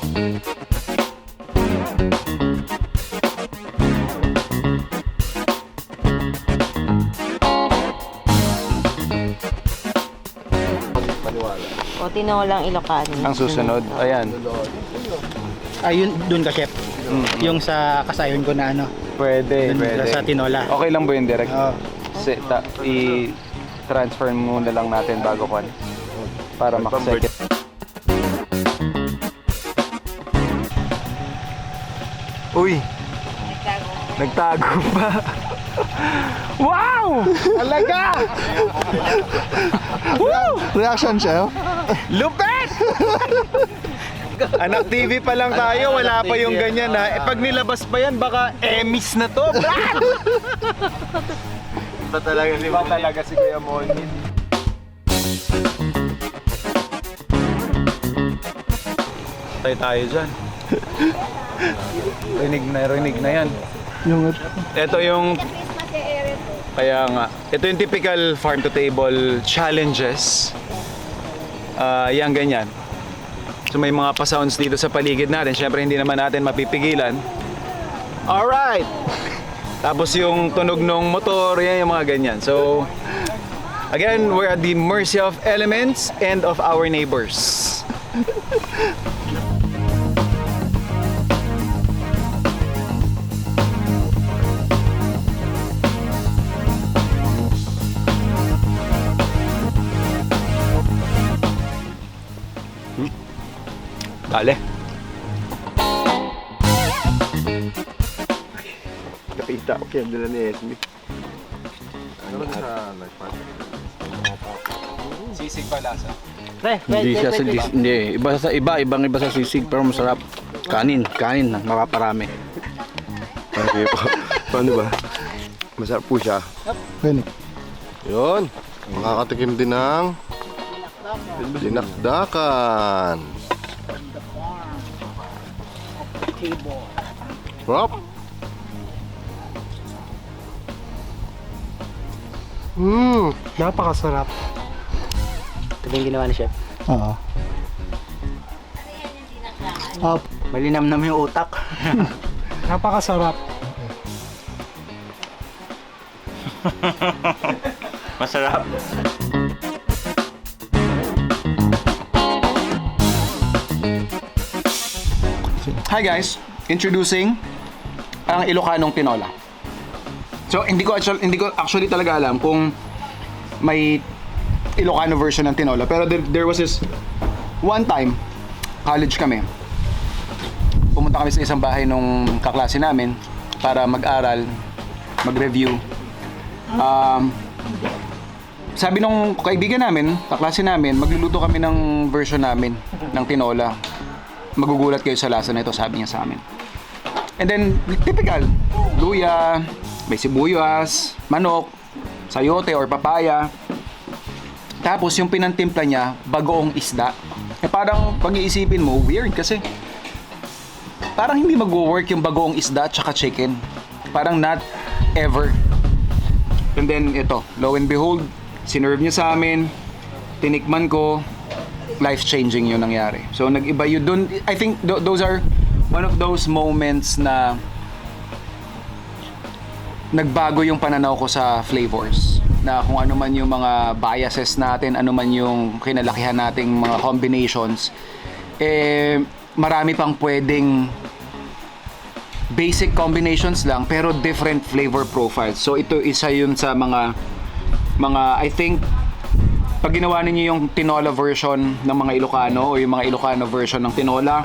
O, tinolang Ilocano. Ang susunod, ayan. Ayun, dun ka, chef. Yung sa kasayon ko na ano. Pwede, Dun pwede. sa tinola. Okay lang ba yun, direct? Oo. I-transfer muna lang natin bago kwan. Para makasakit. Uy! Nagtago pa! Wow! Alaga! Woo! Reaction, chef? Lupet! Anak TV pa lang tayo, wala pa yung ganyan ha. Pag nilabas pa yan, baka emis na to, Brad! Iba talaga si Kuya Monit. Tayo dyan. rinig na yan. Ito yung... Kaya nga, ito yung typical farm to table challenges. Yan ganyan. So may mga pa-sounds dito sa paligid natin. Siyempre hindi naman natin mapipigilan. Alright! Tapos yung tunog ng motor, yan yung mga ganyan. So, again, we're at the mercy of elements and of our neighbors. Dale. Nakita ko kaya nila ni Esme. Sisig palasa. Hindi siya hindi ibang iba sa sisig pero masarap. Kanin makaparami. Okay po. Paano ba? Masarap po siya. Yun. Makakatikim din ng dinakdakan. Rob. Napakasarap. Ito yung ginawa ni chef. Oo. Malinamnam yung utak. Napakasarap. Masarap. Hi guys, introducing ang Ilocanong tinola. So hindi ko actually talaga alam kung may Ilocano version ng tinola, pero there was this one time, college kami. Pumunta kami sa isang bahay nung kaklase namin para mag-aral, mag-review. Sabi nung kaibigan namin, kaklase namin, magluluto kami ng version namin ng tinola. Magugulat kayo sa lasa na ito, sabi niya sa amin. And then, typical, luya, may sibuyas, manok, sayote or papaya. Tapos yung pinantimpla niya, bagoong isda. Parang pag-iisipin mo, weird kasi parang hindi mag-work yung bagoong isda at saka chicken. Parang not ever. And then ito, lo and behold, sinerve niya sa amin, tinikman ko, life-changing yung nangyari. So nag-iba yun dun. I think those are one of those moments na nagbago yung pananaw ko sa flavors. Na kung ano man yung mga biases natin, ano man yung kinalakihan nating mga combinations, marami pang pwedeng basic combinations lang pero different flavor profiles. So ito isa yun sa mga I think pag ginawa ninyo yung tinola version ng mga Ilocano o yung mga Ilocano version ng tinola,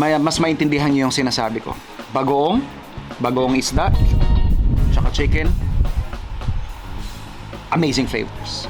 mas maintindihan nyo yung sinasabi ko. Bagoong isda, tsaka chicken, amazing flavors.